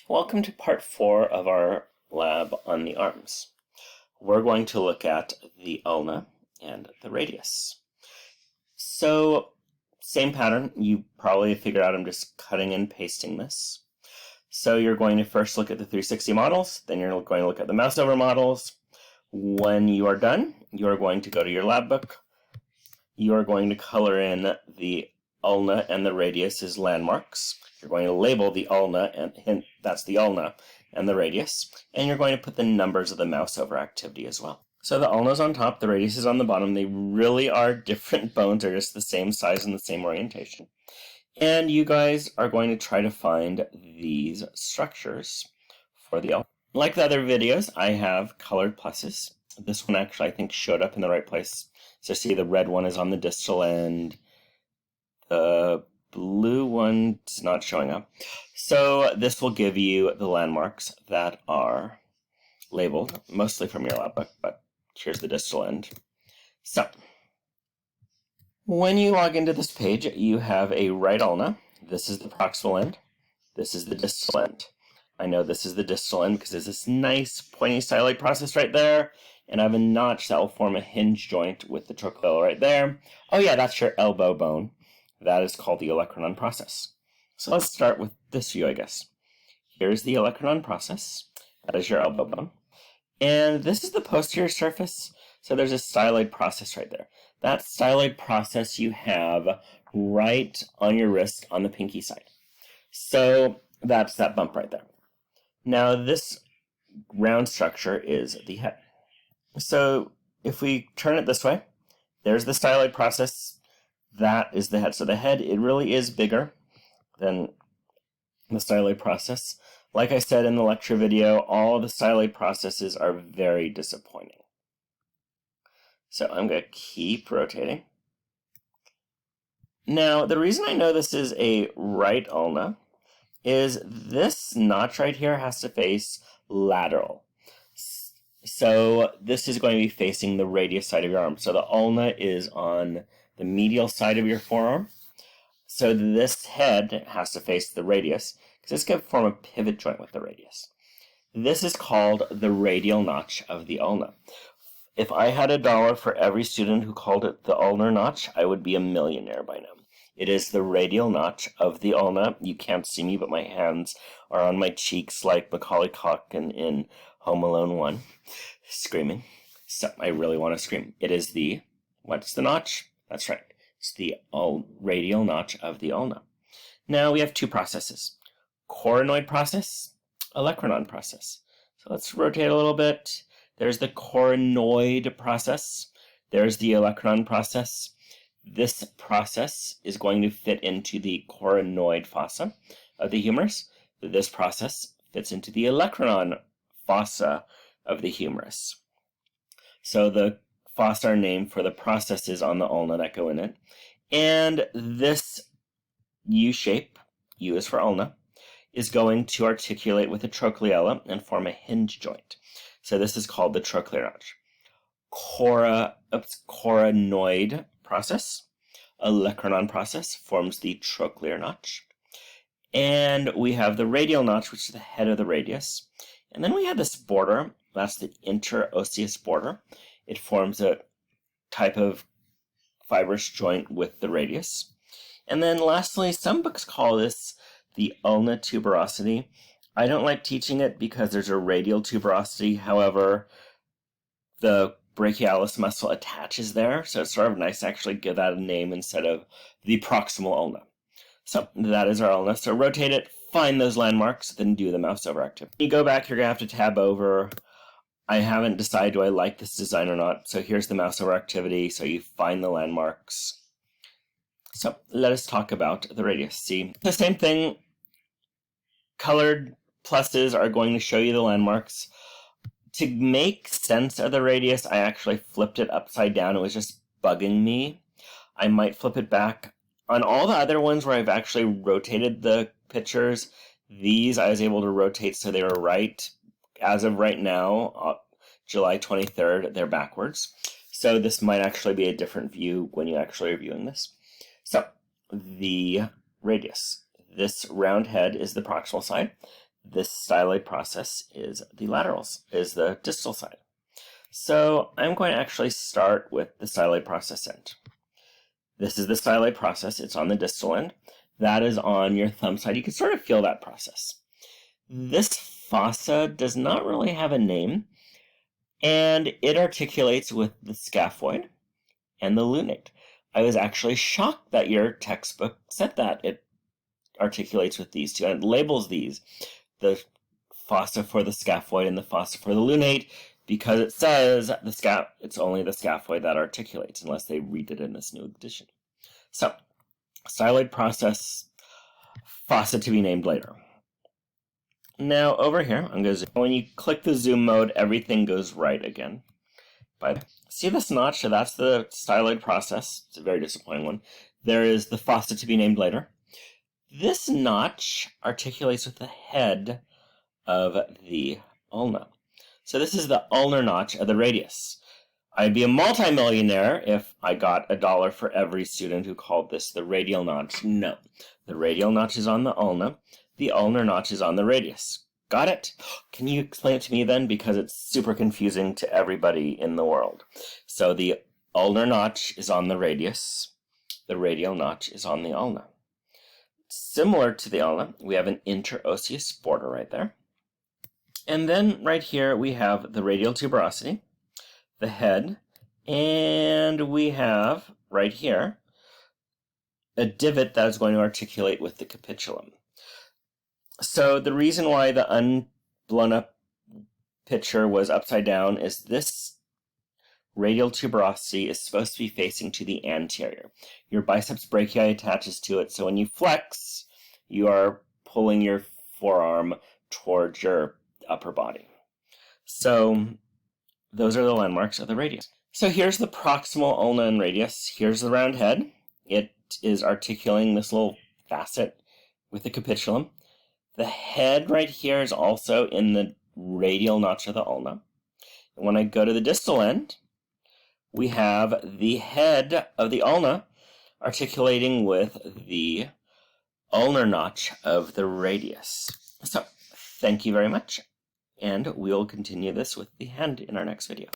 Welcome to part 4 of our lab on the arms. We're going to look at the ulna and the radius. So, same pattern. You probably figured out I'm just cutting and pasting this. So you're going to first look at the 360 models, then you're going to look at the mouse over models. When you are done, you are going to go to your lab book. You are going to color in the ulna and the radius as landmarks. You're going to label the ulna, and that's the ulna and the radius, and you're going to put the numbers of the mouse over activity as well. So the ulna is on top, the radius is on the bottom. They really are different bones. They're just the same size and the same orientation. And you guys are going to try to find these structures for the ulna. Like the other videos, I have colored pluses. This one actually, I think, showed up in the right place. So see, the red one is on the distal end. The blue one's not showing up. So this will give you the landmarks that are labeled, mostly from your lab book, but here's the distal end. So when you log into this page, you have a right ulna. This is the proximal end. This is the distal end. I know this is the distal end because there's this nice pointy styloid process right there, and I have a notch that will form a hinge joint with the trochlear right there. Oh yeah, that's your elbow bone. That is called the olecranon process. So let's start with this view, I guess. Here's the olecranon process. That is your elbow bone. And this is the posterior surface. So there's a styloid process right there. That styloid process you have right on your wrist on the pinky side. So that's that bump right there. Now this round structure is the head. So if we turn it this way, there's the styloid process. That is the head. So the head, it really is bigger than the styloid process. Like I said in the lecture video, all the styloid processes are very disappointing. So I'm going to keep rotating. Now, the reason I know this is a right ulna is this notch right here has to face lateral. So this is going to be facing the radius side of your arm. So the ulna is on the medial side of your forearm. So this head has to face the radius, because it's going to form a pivot joint with the radius. This is called the radial notch of the ulna. If I had $1 for every student who called it the ulnar notch, I would be a millionaire by now. It is the radial notch of the ulna. You can't see me, but my hands are on my cheeks like Macaulay Culkin in Home Alone 1, screaming. So I really want to scream. It is the, what's the notch? That's right. It's the radial notch of the ulna. Now we have two processes. Coronoid process, olecranon process. So let's rotate a little bit. There's the coronoid process. There's the olecranon process. This process is going to fit into the coronoid fossa of the humerus. This process fits into the olecranon fossa of the humerus. So the fossa are named for the processes on the ulna that go in it. And this U shape, U is for ulna, is going to articulate with the trochleella and form a hinge joint. So this is called the trochlear notch. Coronoid process, olecranon process, forms the trochlear notch. And we have the radial notch, which is the head of the radius. And then we have this border, that's the interosseous border. It forms a type of fibrous joint with the radius. And then lastly, some books call this the ulna tuberosity. I don't like teaching it because there's a radial tuberosity. However, the brachialis muscle attaches there, so it's sort of nice to actually give that a name instead of the proximal ulna. So that is our ulna. So rotate it, find those landmarks, then do the mouse over activity. When you go back, you're going to have to tab over. I haven't decided do I like this design or not. So here's the mouse over activity. So you find the landmarks. So let us talk about the radius. See, the same thing. Colored pluses are going to show you the landmarks. To make sense of the radius, I actually flipped it upside down. It was just bugging me. I might flip it back. On all the other ones where I've actually rotated the pictures, these I was able to rotate so they were right. As of right now, July 23rd, they're backwards. So this might actually be a different view when you actually are viewing this. So the radius. This round head is the proximal side. this styloid process is the laterals, is the distal side. So I'm going to actually start with the styloid process end. This is the styloid process. It's on the distal end. That is on your thumb side. You can sort of feel that process. This fossa does not really have a name, and it articulates with the scaphoid and the lunate. I was actually shocked that your textbook said that. It articulates with these two, and it labels these, the fossa for the scaphoid and the fossa for the lunate, because it says it's only the scaphoid that articulates, unless they read it in this new edition. So, styloid process, fossa to be named later. Now, over here, I'm going to zoom. When you click the zoom mode, everything goes right again. See this notch? So that's the styloid process. It's a very disappointing one. There is the fossa to be named later. This notch articulates with the head of the ulna. So this is the ulnar notch of the radius. I'd be a multimillionaire if I got $1 for every student who called this the radial notch. No, the radial notch is on the ulna. The ulnar notch is on the radius. Got it? Can you explain it to me then? Because it's super confusing to everybody in the world. So the ulnar notch is on the radius. The radial notch is on the ulna. Similar to the ulna, we have an interosseous border right there. And then right here we have the radial tuberosity, the head, and we have right here a divot that is going to articulate with the capitulum. So the reason why the unblown up picture was upside down is this radial tuberosity is supposed to be facing to the anterior. Your biceps brachii attaches to it, so when you flex, you are pulling your forearm towards your upper body. So those are the landmarks of the radius. So here's the proximal ulna and radius. Here's the round head. It is articulating this little facet with the capitulum. The head right here is also in the radial notch of the ulna. And when I go to the distal end, we have the head of the ulna articulating with the ulnar notch of the radius. So, thank you very much, and we'll continue this with the hand in our next video.